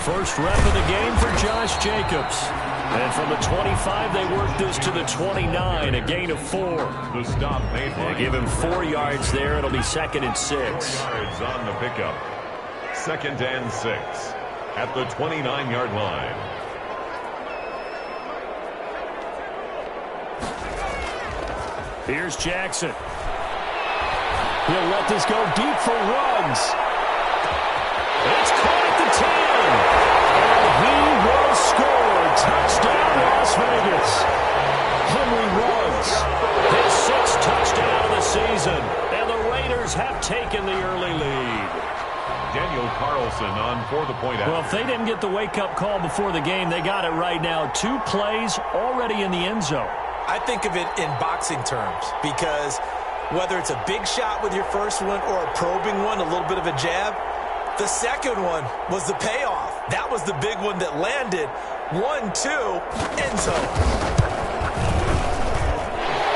First rep of the game for Josh Jacobs. And from the 25, they work this to the 29, a gain of 4. The stop made by give him 4 yards there. It'll be 2nd and 6. Yards on the pickup. 2nd and 6 at the 29-yard line. Here's Jackson. He'll let this go deep for Ruggs. It's caught at the 10. And he will score. Touchdown, Las Vegas. Henry Ruggs, his 6th touchdown of the season. And the Raiders have taken the early lead. Daniel Carlson on for the point out. Well, if they didn't get the wake-up call before the game, they got it right now. 2 plays already in the end zone. I think of it in boxing terms because whether it's a big shot with your first one or a probing one, a little bit of a jab, the second one was the payoff. That was the big one that landed. 1-2, end zone.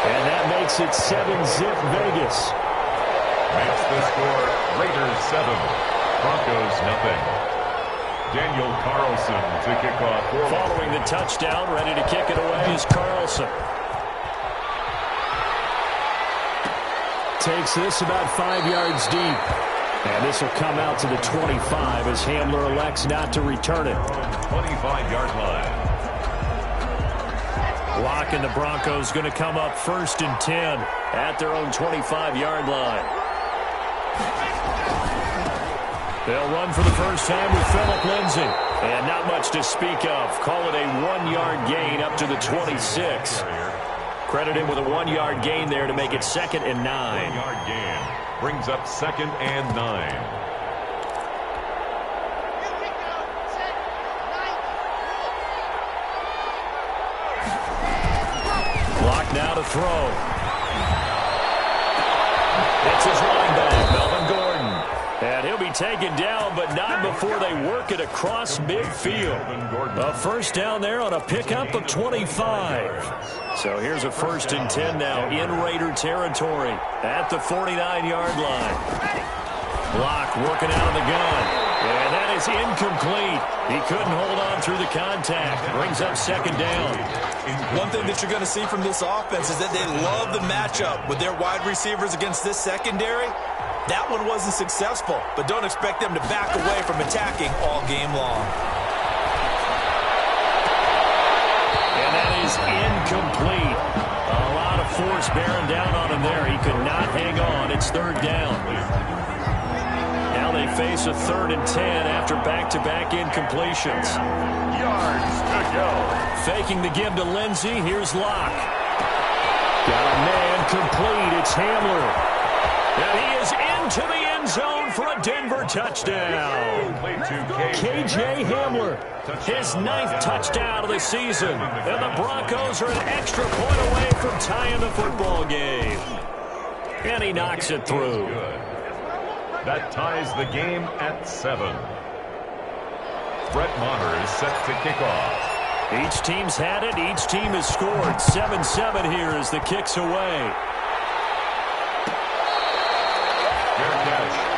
And that makes it 7-zip Vegas. Makes the score Raiders 7, Broncos nothing. Daniel Carlson to kick off. Following the touchdown, ready to kick it away is Carlson. Takes this about 5 yards deep. And this will come out to the 25 as Hamler elects not to return it. 25-yard line. Lock and the Broncos going to come up 1st and 10 at their own 25-yard line. They'll run for the first time with Phillip Lindsay. And not much to speak of. Call it a 1-yard gain up to the 26. Credit him with a 1-yard gain there to make it 2nd and 9. 1-yard gain brings up 2nd and 9. Lock now to throw. It's his running back, Melvin Gordon. And he'll be taken down, but not before they work it across midfield. A first down there on a pickup of 25. So here's a 1st and 10 now in Raider territory at the 49-yard line. Lock working out of the gun. And that is incomplete. He couldn't hold on through the contact. Brings up 2nd down. One thing that you're going to see from this offense is that they love the matchup with their wide receivers against this secondary. That one wasn't successful, but don't expect them to back away from attacking all game long. And that is incomplete. A lot of force bearing down on him there. He could not hang on. It's 3rd down. Now they face a 3rd and 10 after back-to-back incompletions. Yards to go. Faking the give to Lindsay. Here's Locke. Got a man complete. It's Hamler. And he is into the end zone for a Denver touchdown. KJ Hamler, his 9th touchdown of the season. And the Broncos are an extra point away from tying the football game. And he knocks it through. That ties the game at 7. Brett Maher is set to kick off. Each team's had it. Each team has scored. 7-7 here as the kick's away.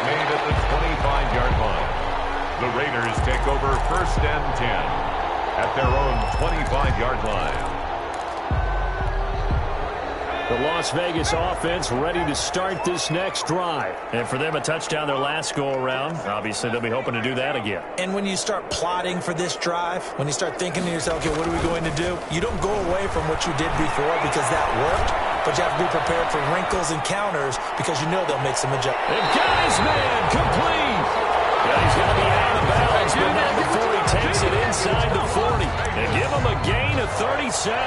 Made at the 25-yard line. The Raiders take over 1st and 10 at their own 25-yard line. The Las Vegas offense ready to start this next drive. And for them, a touchdown their last go-around. Obviously, they'll be hoping to do that again. And when you start plotting for this drive, when you start thinking to yourself, okay, what are we going to do? You don't go away from what you did before because that worked. But you have to be prepared for wrinkles and counters because you know they'll make some adjustments. They've got his man complete. Yeah, he's going to be out of bounds, but not before he takes it inside the 40. And give him a gain of 37.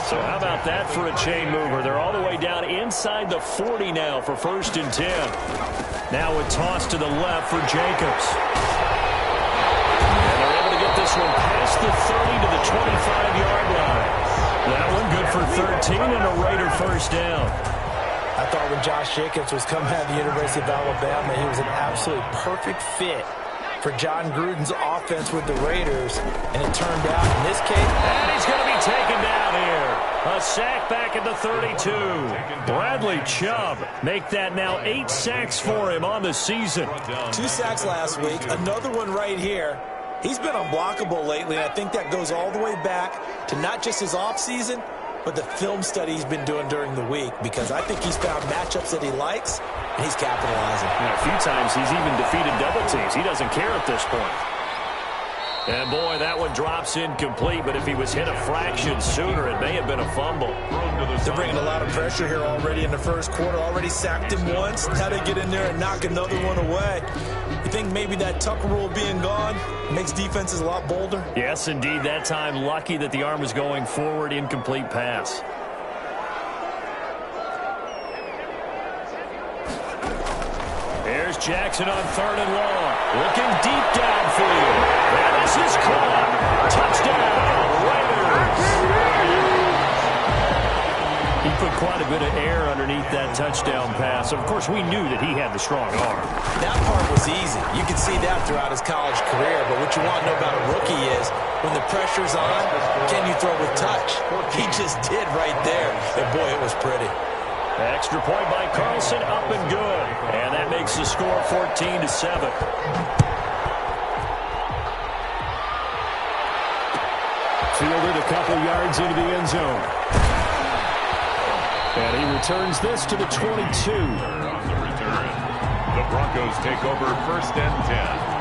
So how about that for a chain mover? They're all the way down inside the 40 now for 1st and 10. Now a toss to the left for Jacobs. And they're able to get this one past the 30 to the 25-yard line. That one good for 13 and a Raider first down. I thought when Josh Jacobs was coming out of the University of Alabama, he was an absolutely perfect fit for John Gruden's offense with the Raiders. And it turned out in this case. And he's going to be taken down here. A sack back at the 32. Bradley Chubb make that now 8 sacks for him on the season. 2 sacks last week, another one right here. He's been unblockable lately, and I think that goes all the way back to not just his offseason, but the film study he's been doing during the week, because I think he's found matchups that he likes, and he's capitalizing. And a few times he's even defeated double teams. He doesn't care at this point. And, boy, that one drops incomplete, but if he was hit a fraction sooner, it may have been a fumble. They're bringing a lot of pressure here already in the first quarter. Already sacked him once. Now they get in there and knock another one away. You think maybe that Tucker rule being gone makes defenses a lot bolder? Yes, indeed. That time, lucky that the arm was going forward, incomplete pass. Here's Jackson on 3rd and long. Looking deep downfield. And this is caught. Touchdown, Raiders. He put quite a bit of air underneath that touchdown pass. Of course, we knew that he had the strong arm. That part was easy. You can see that throughout his college career. But what you want to know about a rookie is when the pressure's on, can you throw with touch? He just did right there. And, boy, it was pretty. Extra point by Carlson, up and good. And that makes the score 14-7. Fielded a couple yards into the end zone. And he returns this to the 22. On the return, the Broncos take over 1st and 10.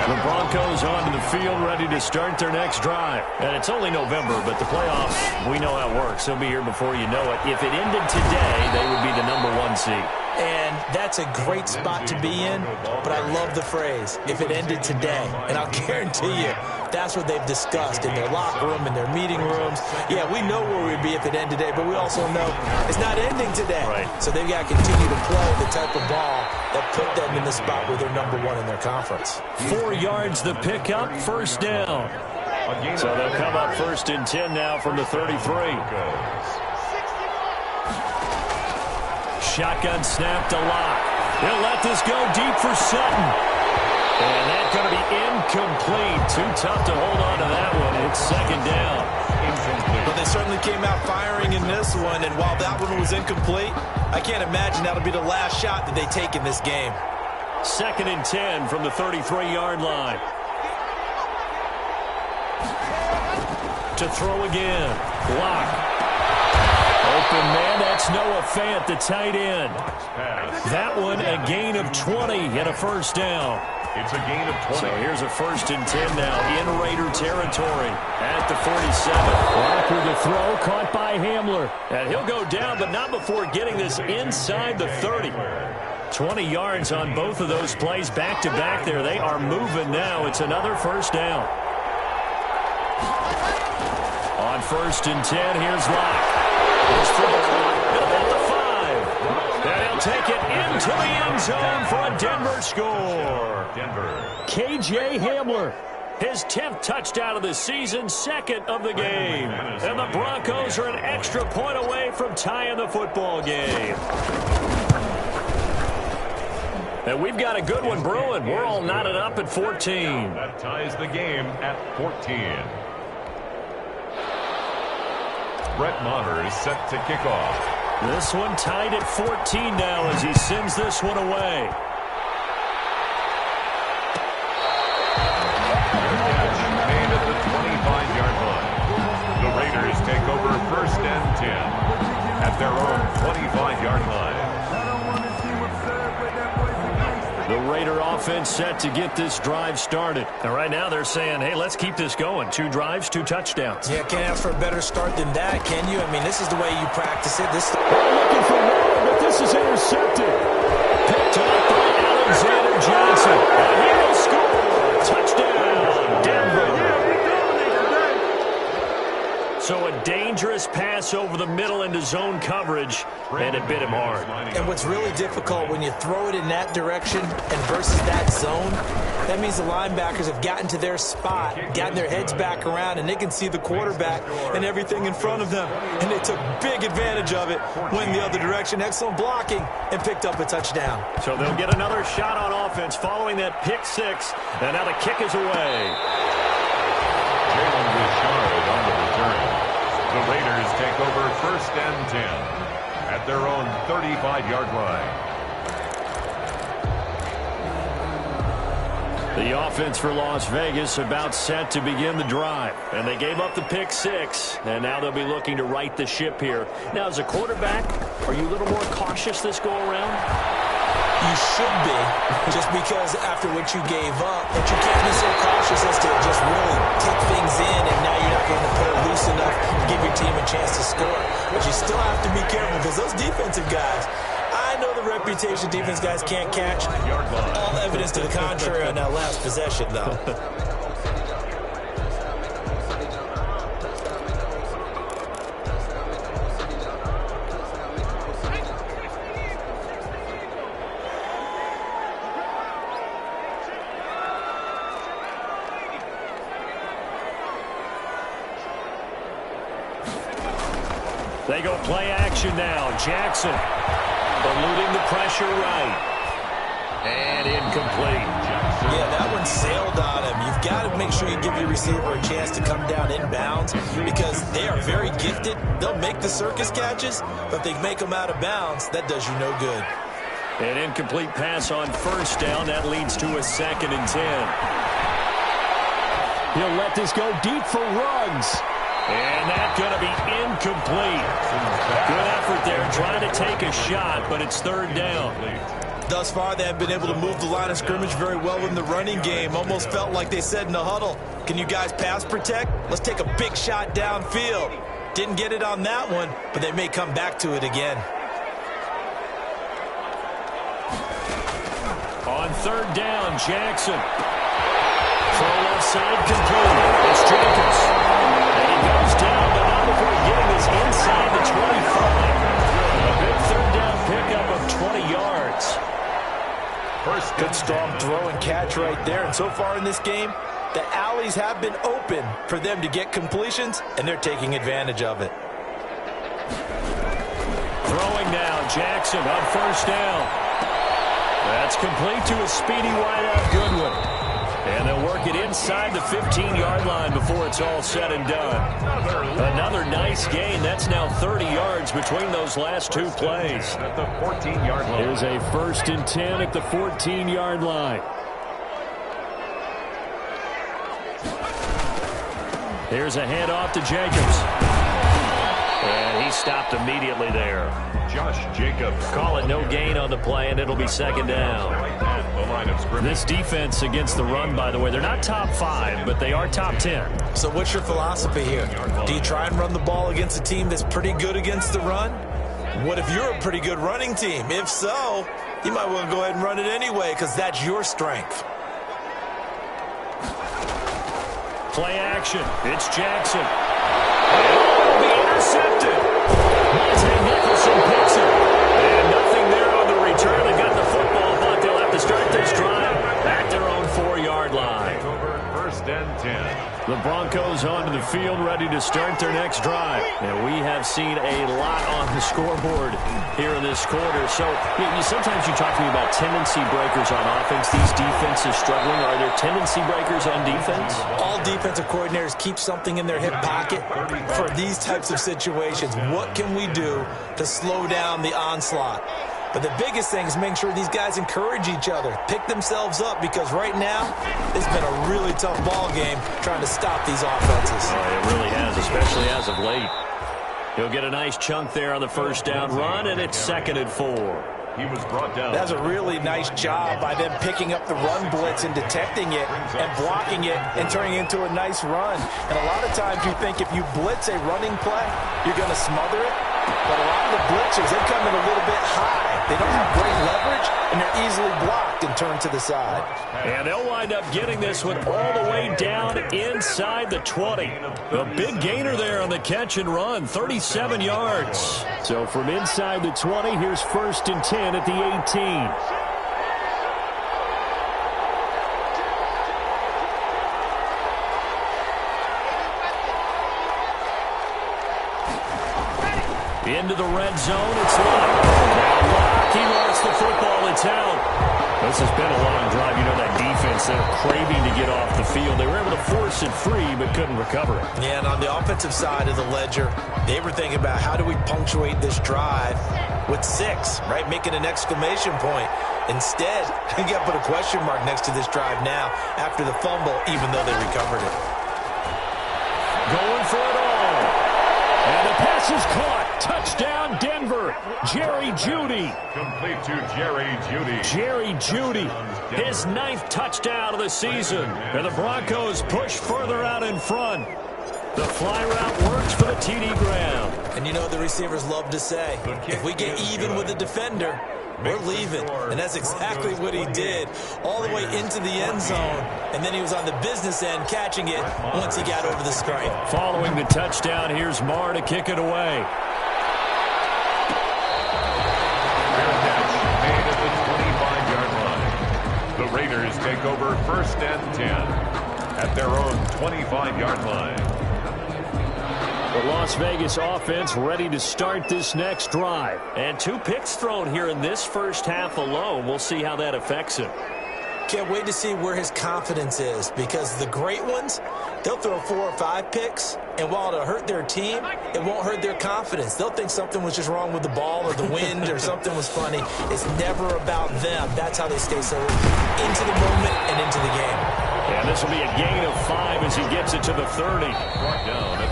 The Broncos onto the field, ready to start their next drive. And it's only November, but the playoffs, we know how it works. They'll be here before you know it. If it ended today, they would be the #1 seed. And that's a great spot to be in, but I love the phrase, if it ended today. And I'll guarantee you, that's what they've discussed in their locker room, in their meeting rooms. Yeah, we know where we'd be if it ended today, but we also know it's not ending today. Right. So they've got to continue to play the type of ball that put them in the spot where they're #1 in their conference. 4 yards the pickup, 1st down. So they'll come up 1st and 10 now from the 33. Shotgun snap to Locke. He'll let this go deep for Sutton. And that's going to be incomplete. Too tough to hold on to that one. It's 2nd down. But they certainly came out firing in this one, and while that one was incomplete, I can't imagine that'll be the last shot that they take in this game. 2nd and 10 from the 33-yard line. To throw again. Locke. Open man, that's Noah Fant, the tight end. That one, a gain of 20 and a 1st down. It's a gain of 20. So here's a 1st and 10 now in Raider territory at the 47. Locke with the throw, caught by Hamler. And he'll go down, but not before getting this inside the 30. 20 yards on both of those plays back-to-back there. They are moving now. It's another 1st down. On 1st and 10, here's Locke. He's for the clock. He'll hit the 5. And he'll take it into the end zone for a Denver score. K.J. Hamler, his 10th touchdown of the season, 2nd of the game. And the Broncos are an extra point away from tying the football game. And we've got a good one brewing. We're all knotted up at 14. That ties the game at 14. Brett Maher is set to kick off. This one tied at 14 now as he sends this one away. Catch made at the 25-yard line. The Raiders take over 1st and 10 at their own 25-yard line. The Raider offense set to get this drive started. And right now they're saying, hey, let's keep this going. 2 drives, 2 touchdowns. Yeah, can't ask for a better start than that, can you? I mean, this is the way you practice it. They're looking for more, but this is intercepted. Picked up by Alexander Johnson. And he will score. Touchdown, Denver. So a dangerous pass over the middle into zone coverage, and it bit him hard. And what's really difficult when you throw it in that direction and versus that zone, that means the linebackers have gotten to their spot, gotten their heads back around, and they can see the quarterback and everything in front of them. And they took big advantage of it, went the other direction, excellent blocking, and picked up a touchdown. So they'll get another shot on offense following that pick 6, and now the kick is away. Jalen Richard on the return. The Raiders take over 1st and 10 at their own 35-yard line. The offense for Las Vegas about set to begin the drive. And they gave up the pick 6, and now they'll be looking to right the ship here. Now, as a quarterback, are you a little more cautious this go-around? You should be, just because after what you gave up, but you can't be so cautious as to just really take things in, and now you're not going to play loose enough to give your team a chance to score. But you still have to be careful, because those defensive guys, I know the reputation defense guys can't catch. All evidence to the contrary on that last possession, though. They go play action now. Jackson eluding the pressure right. And incomplete. Yeah, that one sailed on him. You've got to make sure you give your receiver a chance to come down inbounds because they are very gifted. They'll make the circus catches, but if they make them out of bounds, that does you no good. An incomplete pass on first down. That leads to a 2nd and 10. He'll let this go deep for Ruggs. And that's going to be incomplete. Good effort there trying to take a shot, but it's 3rd down. Thus far, they have been able to move the line of scrimmage very well in the running game. Almost felt like they said in the huddle, can you guys pass protect? Let's take a big shot downfield. Didn't get it on that one, but they may come back to it again. On 3rd down, Jackson. Throw left side complete. It's Jacobs. And he goes down, but not before getting this inside the 25. A big 3rd down pickup of 20 yards. Good strong throw and catch right there. And so far in this game, the alleys have been open for them to get completions, and they're taking advantage of it. Throwing now, Jackson on 1st down. That's complete to a speedy wideout Goodwin. And they'll work it inside the 15-yard line before it's all said and done. Another nice gain. That's now 30 yards between those last 2 plays. At the 14-yard line. Here's a 1st and 10 at the 14-yard line. Here's a handoff to Jacobs. And he stopped immediately there. Josh Jacobs. Call it no gain on the play, and it'll be 2nd down. This defense against the run, by the way, they're not top 5, but they are top 10. So what's your philosophy here? Do you try and run the ball against a team that's pretty good against the run? What if you're a pretty good running team? If so, you might want to go ahead and run it anyway because that's your strength. Play action. It's Jackson. It'll be intercepted. Monte Nicholson picks it. And nothing there on the return. They got the football, but they'll have to start this drive at their own 4-yard line. Over 1st and 10. The Broncos onto the field, ready to start their next drive. And we have seen a lot on the scoreboard here in this quarter. So sometimes you talk to me about tendency breakers on offense. These defenses struggling. Are there tendency breakers on defense? All defensive coordinators keep something in their hip pocket for these types of situations. What can we do to slow down the onslaught? But the biggest thing is making sure these guys encourage each other, pick themselves up, because right now it's been a really tough ball game trying to stop these offenses. It really has, especially as of late. He'll get a nice chunk there on the 1st down run, and it's 2nd and 4. He was brought down. That's a really nice job by them picking up the run blitz and detecting it and blocking it and turning it into a nice run. And a lot of times you think if you blitz a running play, you're going to smother it. But a lot of the blitzers, they come in a little bit high. They don't have great leverage, and they're easily blocked and turned to the side. And they'll wind up getting this one all the way down inside the 20. A big gainer there on the catch and run, 37 yards. So from inside the 20, here's 1st and 10 at the 18. Into the red zone, it's Locke. Now Locke, he lost the football, it's out. This has been a long drive. You know that defense, they're craving to get off the field. They were able to force it free, but couldn't recover it. Yeah, and on the offensive side of the ledger, they were thinking about how do we punctuate this drive with 6, right? Making an exclamation point. Instead, you got to put a question mark next to this drive now after the fumble, even though they recovered it. Going for it all. And the pass is caught. Touchdown, Denver. Jerry Jeudy. Complete to Jerry Jeudy. Jerry Jeudy, his 9th touchdown of the season. And the Broncos push further out in front. The fly route works for the TD Graham. And you know the receivers love to say, if we get even with the defender, we're leaving. And that's exactly what he did, all the way into the end zone. And then he was on the business end catching it once he got over the stripe. Following the touchdown, here's Marr to kick it away. Made at the 25-yard line. The Raiders take over 1st and 10 at their own 25-yard line. The Las Vegas offense ready to start this next drive. And 2 picks thrown here in this first half alone. We'll see how that affects him. Can't wait to see where his confidence is, because the great ones, they'll throw 4 or 5 picks, and while it'll hurt their team, it won't hurt their confidence. They'll think something was just wrong with the ball or the wind or something was funny. It's never about them. That's how they stay so into the moment and into the game. And this will be a gain of 5 as he gets it to the 30.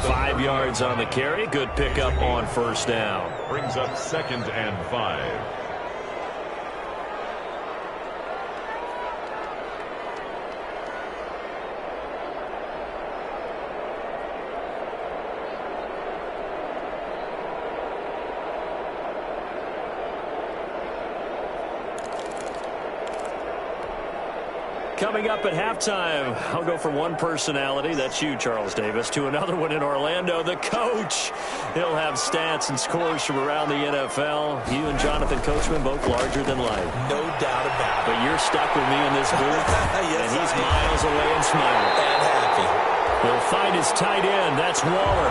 5 yards on the carry. Good pickup on 1st down. Brings up 2nd and 5. Coming up at halftime, I'll go from one personality, that's you, Charles Davis, to another one in Orlando, the coach. He'll have stats and scores from around the NFL. You and Jonathan Coachman, both larger than life. No doubt about it. But you're stuck with me in this booth, Yes, and he's miles away and smiling. And happy. He'll find his tight end, that's Waller.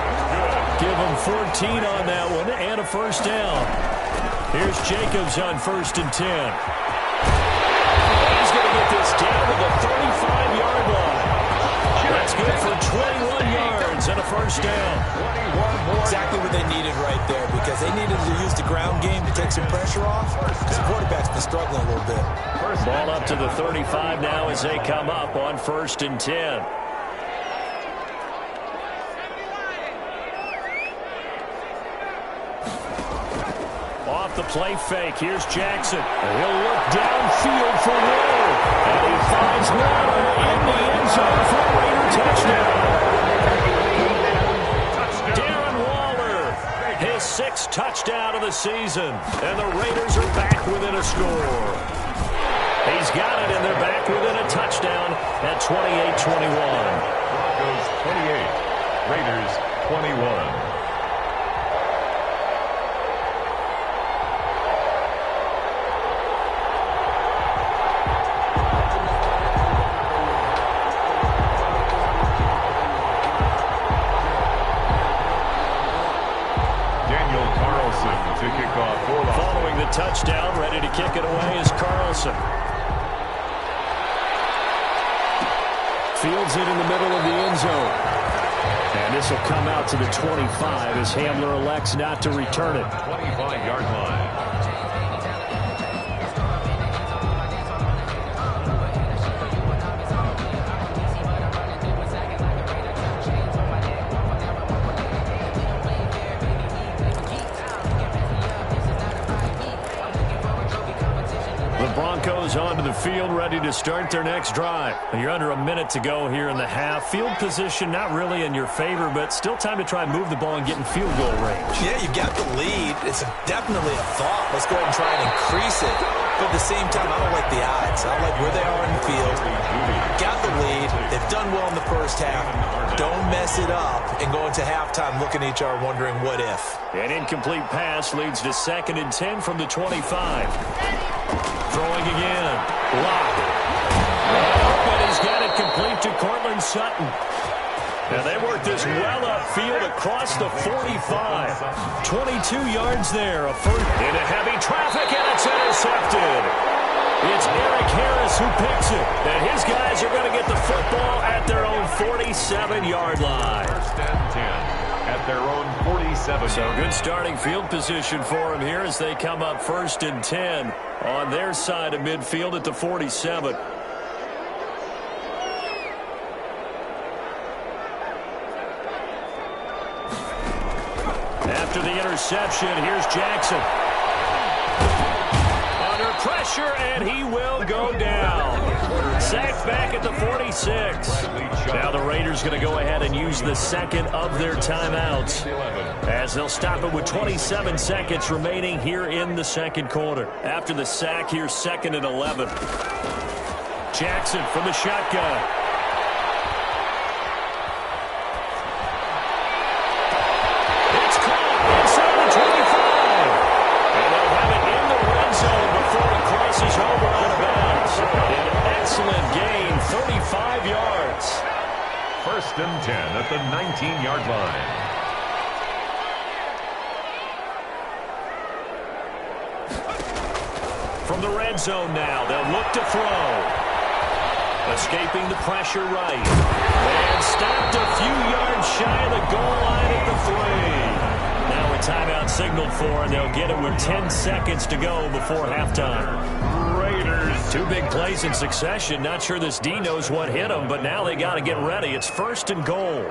Give him 14 on that one, and a 1st down. Here's Jacobs on 1st and 10. He's going to get this down to the 35-yard line. That's good for 21 yards and a 1st down. Exactly what they needed right there, because they needed to use the ground game to take some pressure off, because the quarterback's been struggling a little bit. Ball up to the 35 now as they come up on 1st and 10. Off the play fake, here's Jackson. He'll look downfield for Waller. And he finds Waller in the end zone for a Raider touchdown. Darren Waller, his 6th touchdown of the season. And the Raiders are back within a score. He's got it, and they're back within a touchdown at 28-21. Broncos 28, Raiders 21. Following the touchdown, ready to kick it away is Carlson. Fields it in the middle of the end zone. And this will come out to the 25 as Hamler elects not to return it. 25-yard line. Broncos onto the field, ready to start their next drive. You're under a minute to go here in the half. Field position not really in your favor, but still time to try and move the ball and get in field goal range. Yeah, you got the lead. It's definitely a thought. Let's go ahead and try and increase it. But at the same time, I don't like the odds. I don't like where they are in the field. Got the lead. They've done well in the first half. Don't mess it up and go into halftime looking at each other wondering what if. An incomplete pass leads to 2nd and 10 from the 25. Throwing again. Lock. And he's got it complete to Cortland Sutton. And they work this well upfield across the 45. 22 yards there. A first into heavy traffic, and it's intercepted. It's Eric Harris who picks it. And his guys are going to get the football at their own 47-yard line. 1st and 10. at their own 47. So good starting field position for them here as they come up 1st and 10 on their side of midfield at the 47. After the interception, here's Jackson. Under pressure, and he will go down. Sacked back at the 46. Now the Raiders going to go ahead and use the second of their timeouts as they'll stop it with 27 seconds remaining here in the second quarter. After the sack, here's 2nd and 11. Jackson from the shotgun. It's caught inside the 25. And they'll have it in the red zone before it crosses over out of bounds. An excellent gain, 35 yards. 1st and 10 at the 19-yard line. From the red zone now, they'll look to throw. Escaping the pressure right. And stopped a few yards shy of the goal line at the 3. Now a timeout signaled for, and they'll get it with 10 seconds to go before halftime. Raiders. 2 big plays in succession. Not sure this D knows what hit them, but now they got to get ready. It's 1st and goal.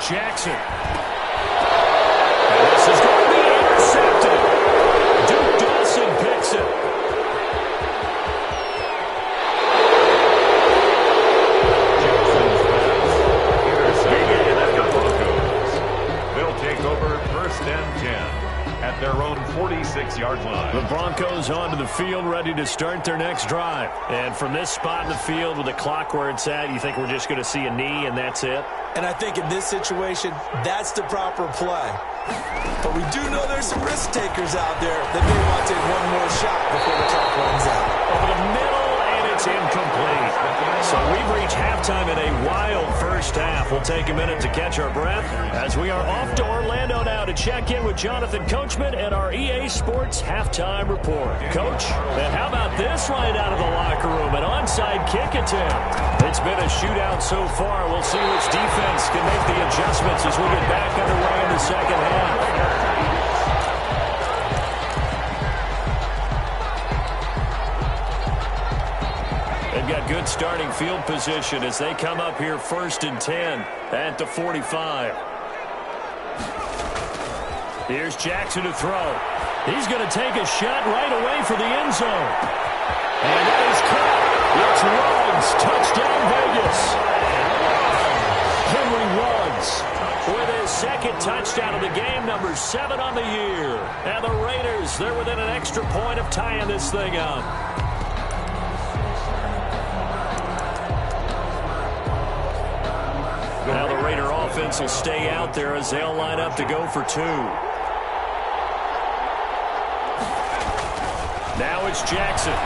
Jackson. And this is going to be intercepted. Duke Dawson picks it. Jackson's pass intercepted at the Broncos. They'll take over 1st and 10 at their own 46-yard line. The Broncos onto the field, ready to start their next drive. And from this spot in the field with the clock where it's at, you think we're just going to see a knee and that's it? And I think in this situation, that's the proper play. But we do know there's some risk takers out there that may want to take one more shot before the clock runs out. Over the middle, and it's incomplete. So we've reached halftime in a wild first half. We'll take a minute to catch our breath as we are off to Orlando now to check in with Jonathan Coachman and our EA Sports halftime report. Coach, and how about this right out of the locker room? An onside kick attempt. It's been a shootout so far. We'll see which defense can make the adjustments as we get back underway in the second half. They've got good starting field position as they come up here 1st and 10 at the 45. Here's Jackson to throw. He's going to take a shot right away for the end zone. And it is caught. It's Ruggs. Touchdown, Vegas. Henry Ruggs with his 2nd touchdown of the game, number 7 on the year. And the Raiders, they're within an extra point of tying this thing up. Now the Raider offense will stay out there as they'll line up to go for 2. Now it's Jackson.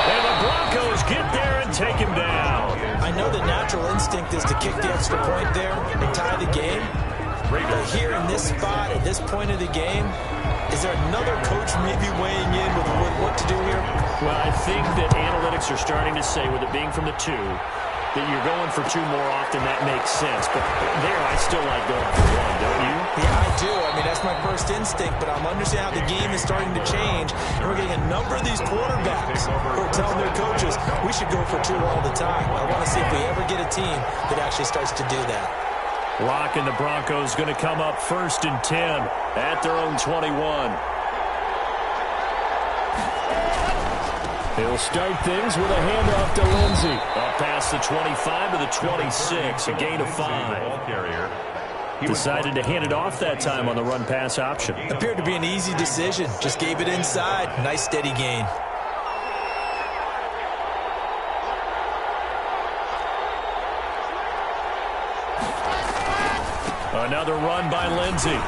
And the Broncos get there and take him down. I know the natural instinct is to kick the extra point there and tie the game. But here in this spot, at this point of the game, is there another coach maybe weighing in with what to do here? Well, I think that analytics are starting to say, with it being from the 2, that you're going for 2 more often. That makes sense. But there, I still like going for 1, don't you? Yeah, I do. I mean, that's my first instinct, but I'm understanding how the game is starting to change. And we're getting a number of these quarterbacks who are telling their coaches, we should go for 2 all the time. I want to see if we ever get a team that actually starts to do that. Locke and the Broncos going to come up 1st and 10 at their own 21. He'll start things with a handoff to Lindsey. Up past the 25 to the 26, a gain of 5. Decided to hand it off that time on the run-pass option. Appeared to be an easy decision. Just gave it inside. Nice steady gain. Another run by Lindsey.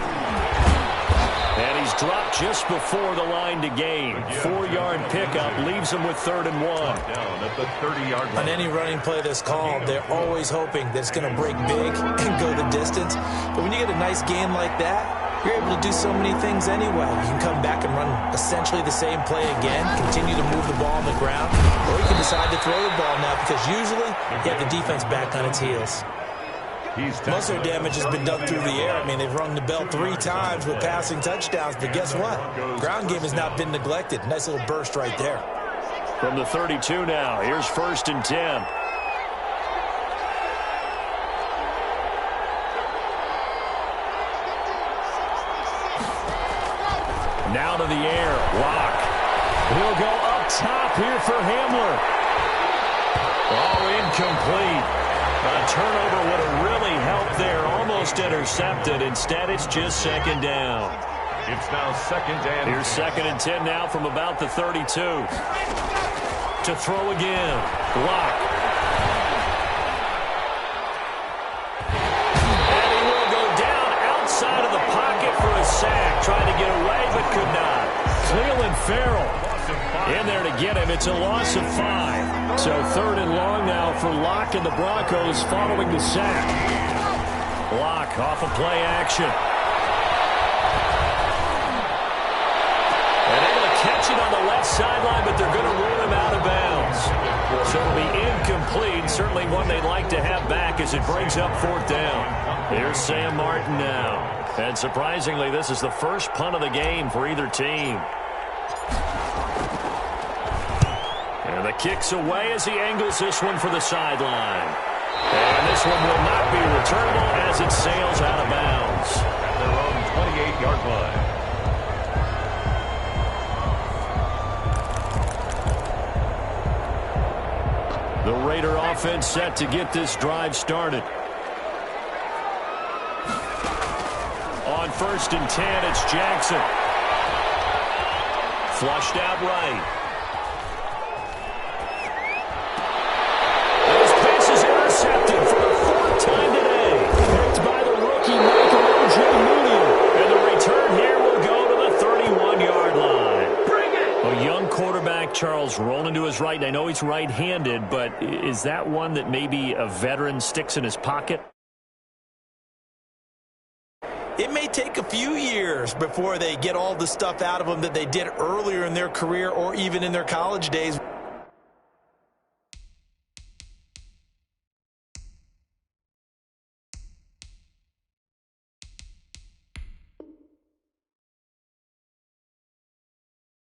And he's dropped just before the line to gain. 4-yard pickup leaves him with 3rd and 1. Down at the 30-yard line. On any running play that's called, they're always hoping that it's going to break big and go the distance. But when you get a nice gain like that, you're able to do so many things anyway. You can come back and run essentially the same play again, continue to move the ball on the ground, or you can decide to throw the ball now because usually you have the defense back on its heels. Most of their damage has been done through the air. I mean, they've rung the bell 3 times with passing touchdowns, but guess what? Ground game has not been neglected. Nice little burst right there. From the 32 now, here's 1st and 10. Now to the air, Locke. He'll go up top here for Hamler. Oh, incomplete. A turnover would have really helped there, almost intercepted. Instead, it's just 2nd down. It's now 2nd and 10. Here's 2nd and 10 now from about the 32. To throw again, Locke. And he will go down outside of the pocket for a sack. Trying to get away, but could not. Cleveland Farrell in there to get him. It's a loss of 5. So 3rd and long now for Locke and the Broncos following the sack. Locke off of play action. And able to catch it on the left sideline, but they're going to rule him out of bounds. So it'll be incomplete. Certainly one they'd like to have back as it brings up 4th down. Here's Sam Martin now. And surprisingly, this is the first punt of the game for either team. And the kick's away as he angles this one for the sideline. And this one will not be returnable as it sails out of bounds. At their own 28-yard line. The Raider offense set to get this drive started. On 1st and 10, it's Jackson. Flushed out right. Those passes intercepted for the 4th time today. Picked by the rookie Michael O.J. And the return here will go to the 31-yard line. Bring it! A young quarterback, Charles, rolling to his right. I know he's right-handed, but is that one that maybe a veteran sticks in his pocket? It may take a few years before they get all the stuff out of them that they did earlier in their career or even in their college days.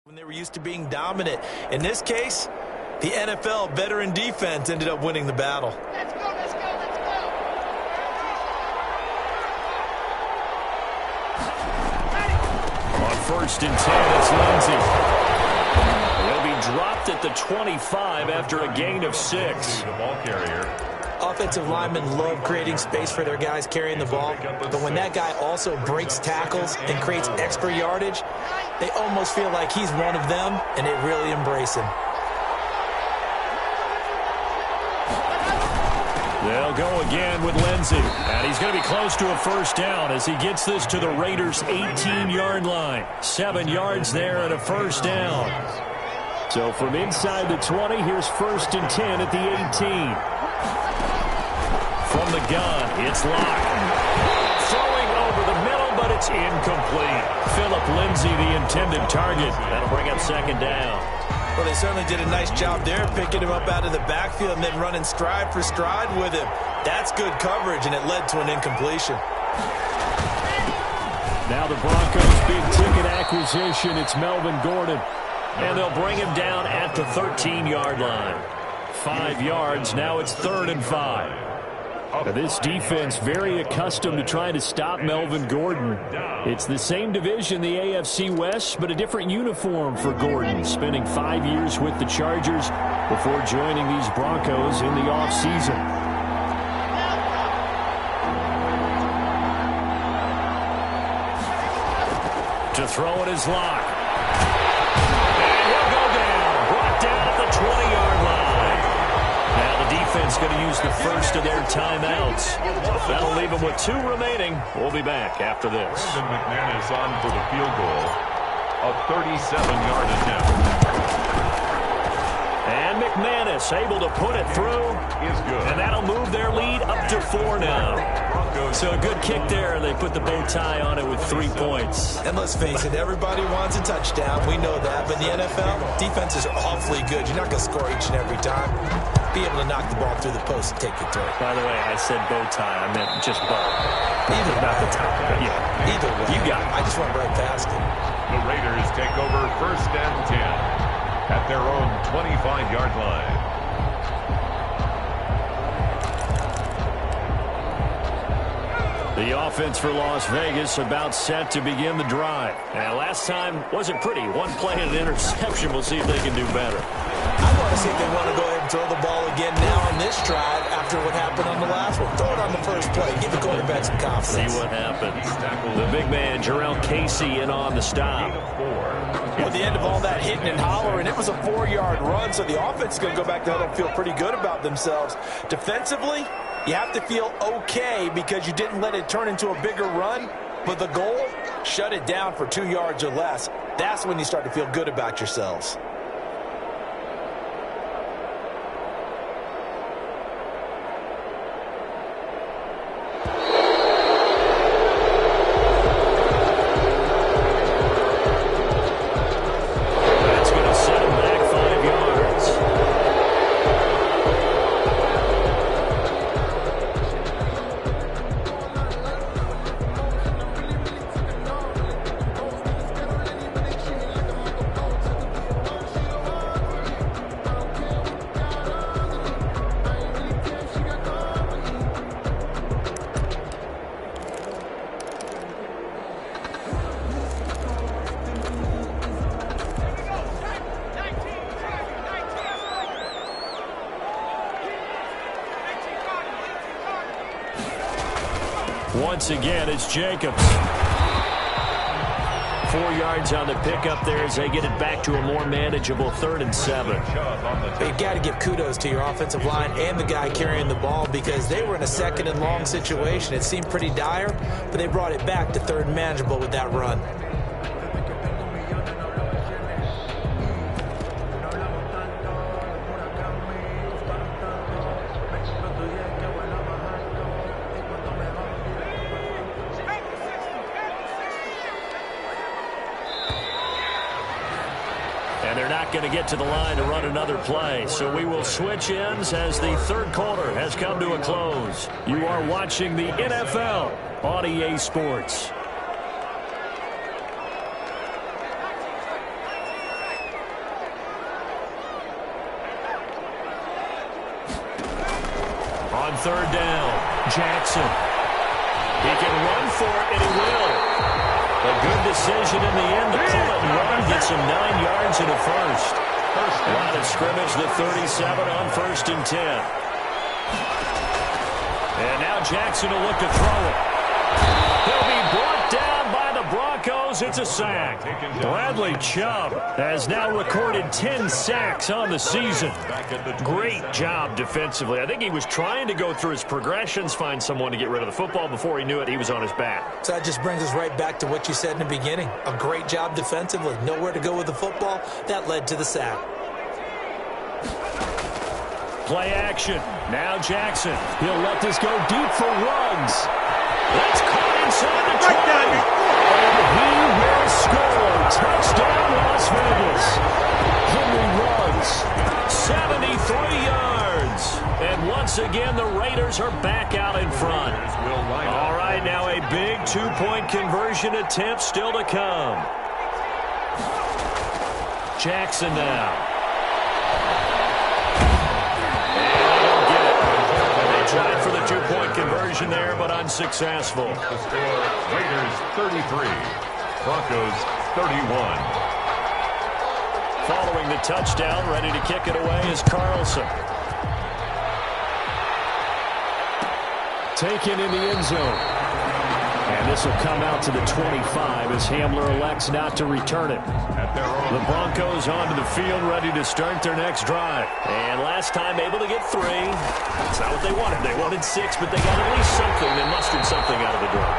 When they were used to being dominant. In this case, the NFL veteran defense ended up winning the battle. Let's go, let's go, let's go. On 1st and 10, it's Lindsey. He'll be dropped at the 25 after a gain of 6. The ball carrier. Offensive linemen love creating space for their guys carrying the ball, but when that guy also breaks tackles and creates extra yardage, they almost feel like he's one of them, and they really embrace him. They'll go again with Lindsey, and he's going to be close to a 1st down as he gets this to the Raiders' 18-yard line. 7 yards there and a 1st down. So from inside the 20, here's 1st and 10 at the 18. From the gun, it's Locke. Throwing over the middle, but it's incomplete. Phillip Lindsay, the intended target. That'll bring up 2nd down. Well, they certainly did a nice job there, picking him up out of the backfield and then running stride for stride with him. That's good coverage, and it led to an incompletion. Now the Broncos' big-ticket acquisition, it's Melvin Gordon. And they'll bring him down at the 13-yard line. 5 yards, now it's 3rd and 5. Now this defense very accustomed to trying to stop Melvin Gordon. It's the same division, the AFC West, but a different uniform for Gordon, spending 5 years with the Chargers before joining these Broncos in the offseason. To throw it is Locke. And he'll go down, brought down at the 20-yard line. Now the defense going to use use the first of their timeouts. That'll leave them with 2 remaining. We'll be back after this. Brandon McManus on for the field goal. A 37-yard attempt. And McManus able to put it through. Is good. And that'll move their lead up to 4 now. So a good kick there. They put the bow tie on it with 3 points. And let's face it, everybody wants a touchdown. We know that. But in the NFL, defenses are awfully good. You're not going to score each and every time. Be able to knock the ball through the post and take it through. By the way, I said bow tie. I meant just bow. Either not way. the top. Yeah. Either way. You got it. I just went right past it. The Raiders take over 1st and 10 at their own 25-yard line. The offense for Las Vegas about set to begin the drive. And last time wasn't pretty. 1 play and an interception. We'll see if they can do better. I want to see if they want to go ahead and throw the ball again now on this drive after what happened on the last one. Throw it on the first play. Give the quarterback some confidence. See what happens. The big man, Jarrell Casey, in on the stop. At the end of all that hitting and hollering, it was a 4-yard run, so the offense is going to go back to huddle and feel pretty good about themselves. Defensively, you have to feel okay because you didn't let it turn into a bigger run, but the goal, shut it down for 2 yards or less. That's when you start to feel good about yourselves. Once again, it's Jacobs. 4 yards on the pickup there as they get it back to a more manageable 3rd and 7. But you've got to give kudos to your offensive line and the guy carrying the ball because they were in a 2nd and long situation. It seemed pretty dire, but they brought it back to 3rd and manageable with that run. And they're not going to get to the line to run another play. So we will switch ends as the 3rd quarter has come to a close. You are watching the NFL on EA Sports. On 3rd down, Jackson. He can run for it, and he will. A good decision in the end to pull it and run. Gets him 9 yards and a first. Line of scrimmage, the 37 on 1st and 10. And now Jackson will look to throw it. He'll be brought down by the Broncos. It's a sack. Bradley Chubb has now recorded 10 sacks on the season. Great job defensively. I think he was trying to go through his progressions, find someone to get rid of the football. Before he knew it, he was on his back. So that just brings us right back to what you said in the beginning. A great job defensively. Nowhere to go with the football. That led to the sack. Play action. Now Jackson. He'll let this go deep for Ruggs. That's caught inside the 20. And he will score. Touchdown, Las Vegas. Henry Ruggs, 73 yards. And once again, the Raiders are back out in front. All right, now a big 2-point conversion attempt still to come. Jackson now. Tried for the 2-point conversion there, but unsuccessful. The score, Raiders 33, Broncos 31. Following the touchdown, ready to kick it away is Carlson. Taken in the end zone. And this will come out to the 25 as Hamler elects not to return it. The Broncos onto the field, ready to start their next drive. And last time able to get 3. That's not what they wanted. They wanted 6, but they got at least something. They mustered something out of the door.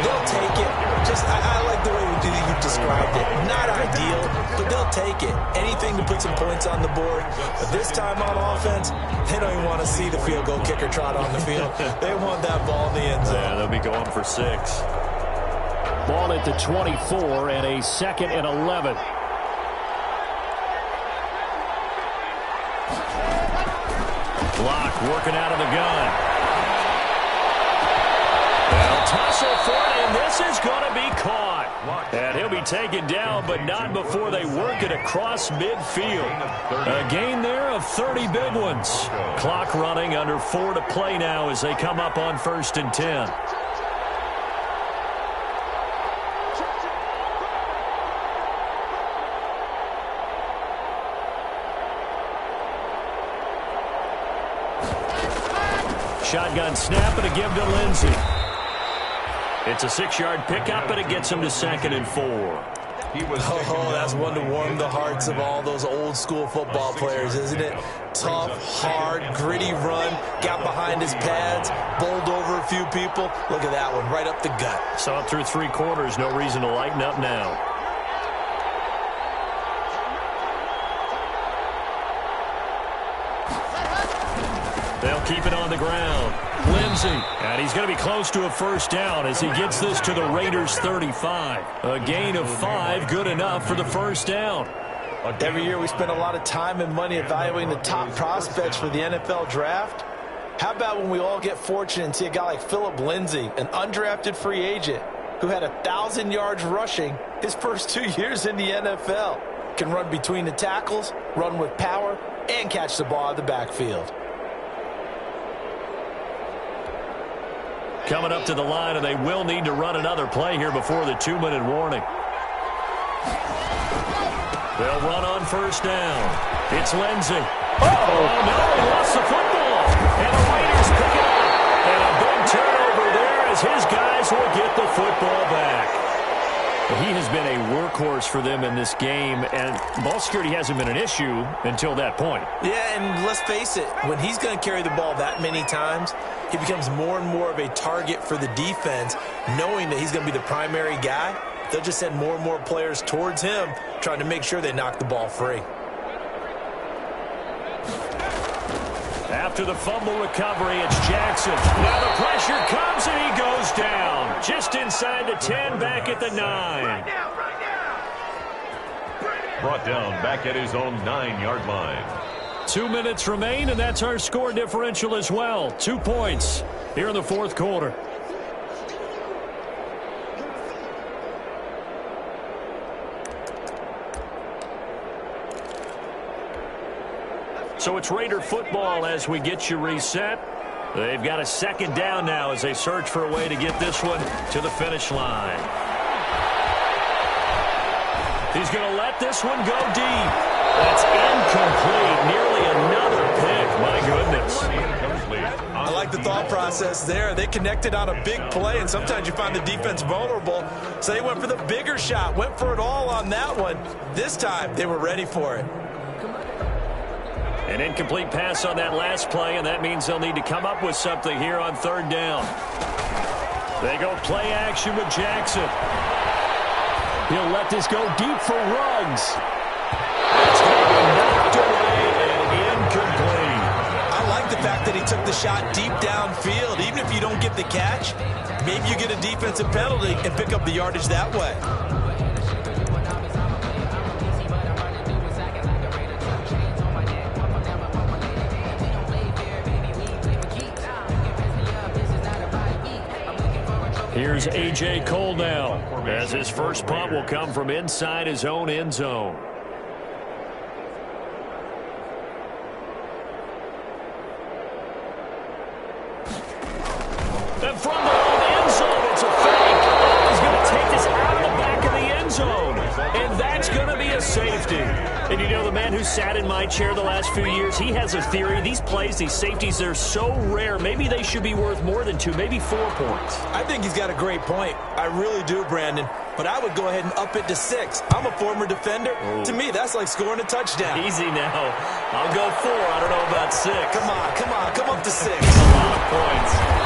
They'll take it. I like the way you described it. Not ideal, but they'll take it. Anything to put some points on the board. But this time on offense, they don't even want to see the field goal kicker trot on the field. They want that ball in the end zone. Yeah, they'll be going for 6. Ball at the 24 and a 2nd and 11. Block working out of the gun. They'll tussle for it, and this is going to be caught. And he'll be taken down, but not before they work it across midfield. A gain there of 30 big ones. Clock running, under 4 to play now as they come up on 1st and 10. Shotgun snap and a give to Lindsey. It's a 6-yard pickup, and it gets him to 2nd and 4. That's one to warm the hearts of all those old-school football players, isn't it? Tough, hard, gritty run, got behind his pads, bowled over a few people. Look at that one, right up the gut. Saw it through 3 quarters, no reason to lighten up now. They'll keep it on the ground. Lindsey, and he's going to be close to a 1st down as he gets this to the Raiders' 35. A gain of 5, good enough for the 1st down. Every year we spend a lot of time and money evaluating the top prospects for the NFL draft. How about when we all get fortunate and see a guy like Phillip Lindsay, an undrafted free agent who had 1,000 yards rushing his first 2 years in the NFL. Can run between the tackles, run with power, and catch the ball out of the backfield. Coming up to the line, and they will need to run another play here before the 2-minute warning. They'll run on 1st down. It's Lindsey. Oh, no, he lost the football. And the Raiders pick it up. And a big turnover there as his guys will get the football back. He has been a workhorse for them in this game, and ball security hasn't been an issue until that point. Yeah, and let's face it, when he's going to carry the ball that many times, he becomes more and more of a target for the defense, knowing that he's going to be the primary guy. They'll just send more and more players towards him, trying to make sure they knock the ball free. After the fumble recovery, it's Jackson. Now the pressure comes, and he goes down. Just inside the 10, back at the 9. Brought down back at his own 9-yard line. 2 minutes remain, and that's our score differential as well. 2 points here in the 4th quarter. So it's Raider football as we get you reset. They've got a 2nd down now as they search for a way to get this one to the finish line. He's going to let this one go deep. That's incomplete. Nearly another pick. My goodness. I like the thought process there. They connected on a big play, and sometimes you find the defense vulnerable. So they went for the bigger shot, went for it all on that one. This time, they were ready for it. An incomplete pass on that last play, and that means they'll need to come up with something here on 3rd down. They go play action with Jackson. He'll let this go deep for Ruggs. It's going to be knocked away and incomplete. I like the fact that he took the shot deep downfield. Even if you don't get the catch, maybe you get a defensive penalty and pick up the yardage that way. Here's A.J. Cole now, as his first punt will come from inside his own end zone. And from their own end zone, it's a fake. He's going to take this out of the back of the end zone. And that's going to be a safety. And you know the man who who sat in my chair the last few years, he has a theory. These plays, these safeties, they're so rare. Maybe they should be worth more than 2, maybe 4 points. I think he's got a great point. I really do, Brandon. But I would go ahead and up it to 6. I'm a former defender. Oh. To me, that's like scoring a touchdown. Easy now. I'll go 4. I don't know about 6. Come on. Come up to 6. That's a lot of points.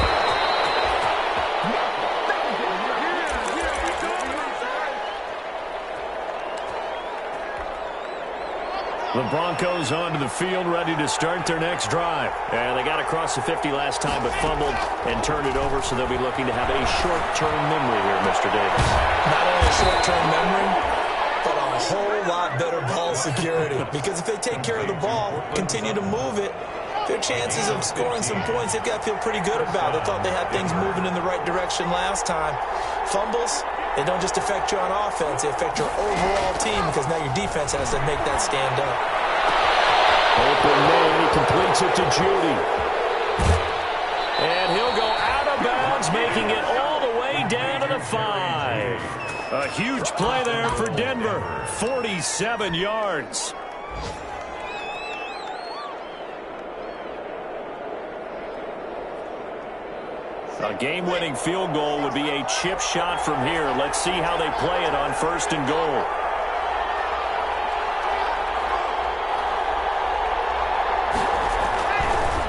The Broncos onto the field, ready to start their next drive. And they got across the 50 last time, but fumbled and turned it over, so they'll be looking to have a short-term memory here, Mr. Davis. Not only a short-term memory, but a whole lot better ball security. Because if they take care of the ball, continue to move it, their chances of scoring some points, they've got to feel pretty good about. They thought they had things moving in the right direction last time. Fumbles, they don't just affect you on offense, they affect your overall team because now your defense has to make that stand up. Open man, he completes it to Judy. And he'll go out of bounds, making it all the way down to the 5. A huge play there for Denver, 47 yards. A game-winning field goal would be a chip shot from here. Let's see how they play it on 1st and goal.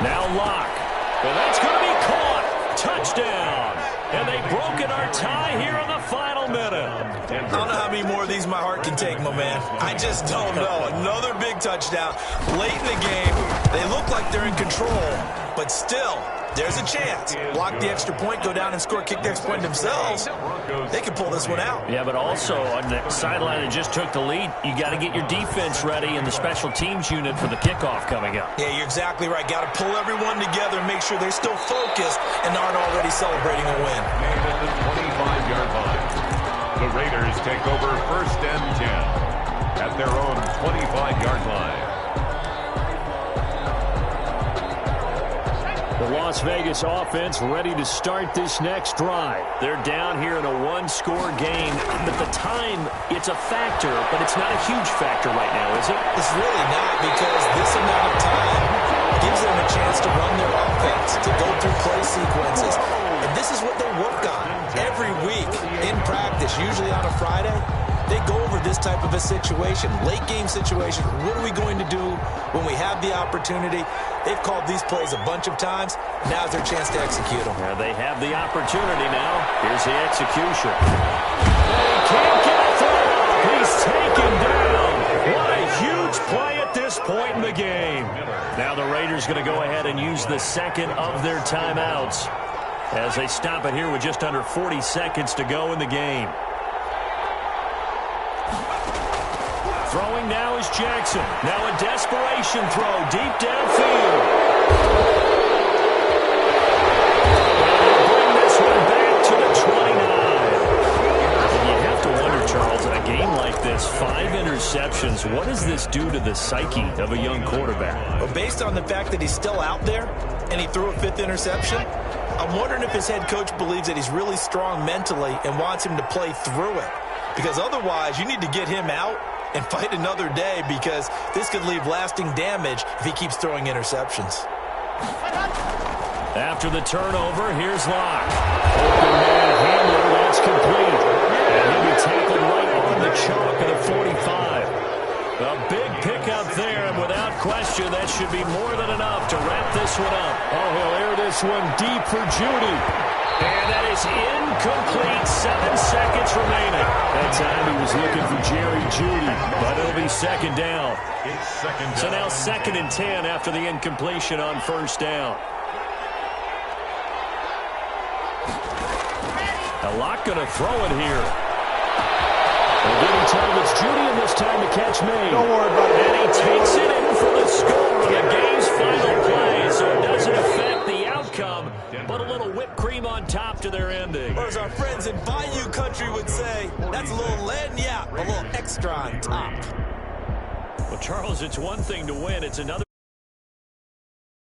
Now Locke. And that's going to be caught. Touchdown. And they've broken our tie here in the final minute. I don't know how many more of these my heart can take, my man. I just don't know. Another big touchdown. Late in the game, they look like they're in control, but still, there's a chance. Block the extra point, go down and score, kick the extra point themselves. They can pull this one out. Yeah, but also on the sideline that just took the lead, you got to get your defense ready and the special teams unit for the kickoff coming up. Yeah, you're exactly right. Got to pull everyone together and make sure they're still focused and aren't already celebrating a win. At the 25-yard line, the Raiders take over 1st and 10 at their own 25-yard line. The Las Vegas offense ready to start this next drive. They're down here in a 1-score game, but the time, it's a factor, but it's not a huge factor right now, is it? It's really not, because this amount of time gives them a chance to run their offense, to go through play sequences. And this is what they work on every week in practice, usually on a Friday. They go over this type of a situation, late game situation. What are we going to do when we have the opportunity? They've called these plays a bunch of times. Now's their chance to execute them. Yeah, they have the opportunity now. Here's the execution. They can't get a throw. He's taken down. What a huge play at this point in the game. Now the Raiders going to go ahead and use the second of their timeouts as they stop it here with just under 40 seconds to go in the game. Throwing now is Jackson. Now a desperation throw deep downfield. And bring this one back to the 29. And you have to wonder, Charles, in a game like this, 5 interceptions, what does this do to the psyche of a young quarterback? Well, based on the fact that he's still out there and he threw a 5th interception, I'm wondering if his head coach believes that he's really strong mentally and wants him to play through it. Because otherwise, you need to get him out and fight another day, because this could leave lasting damage if he keeps throwing interceptions. After the turnover, here's Locke. Open man handler, that's complete. And he'll be tackled right on the chalk of the 45. A big pickup there, and without question, that should be more than enough to wrap this one up. Oh, he'll air this one deep for Judy. And that is incomplete. 7 seconds remaining. That time he was looking for Jerry Judy, but it'll be second down. So now 2nd and 10 after the incompletion on 1st down. A lot going to throw it here. Again, he targets Judy, and this time to catch me. Don't worry about it. And he takes it in for the score on the game's final play, so it doesn't affect the outcome, but a little whipped cream on top to their ending. Or as our friends in Bayou Country would say, that's a little lagniappe, a little extra on top. Well, Charles, it's one thing to win. It's another